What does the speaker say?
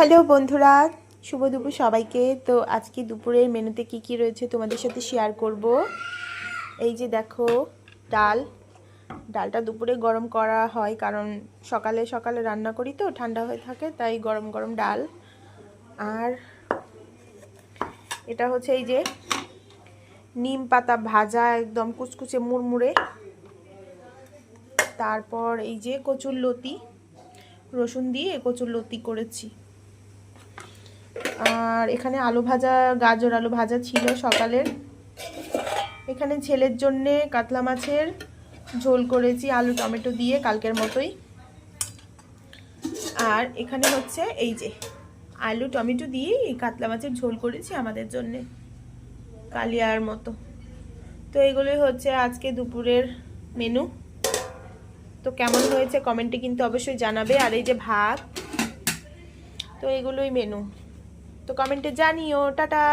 Hello বন্ধুরা, শুভ দুপুর সবাইকে। তো আজকে দুপুরের মেনুতে কি রয়েছে তোমাদের সাথে শেয়ার করব। এই যে দেখো, ডালটা দুপুরে গরম করা হয়, কারণ সকালে সকালে রান্না করি তো ঠান্ডা হয়ে থাকে, তাই গরম গরম ডাল। আর এটা হচ্ছে এই যে নিম পাতা ভাজা, একদম কুচকুচে মুড়মুড়ে। তারপর এই যে কচুর লতি, রসুন দিয়ে কচুর লতি করেছি। আর এখানে আলু ভাজা, গাজর আলু ভাজা ছিল সকালের। এখানে ছেলের জন্যে কাতলা মাছের ঝোল করেছি আলু টমেটো দিয়ে, কালকের মতোই। আর এখানে হচ্ছে এই যে আলু টমেটো দিয়ে কাতলা মাছের ঝোল করেছি আমাদের জন্যে, কালিয়ার মতো। তো এগুলোই হচ্ছে আজকে দুপুরের মেনু। তো কেমন হয়েছে কমেন্টে কিন্তু অবশ্যই জানাবে। আর এই যে ভাত, তো এগুলোই মেনু। তো কমেন্টে জানিও। টাটা।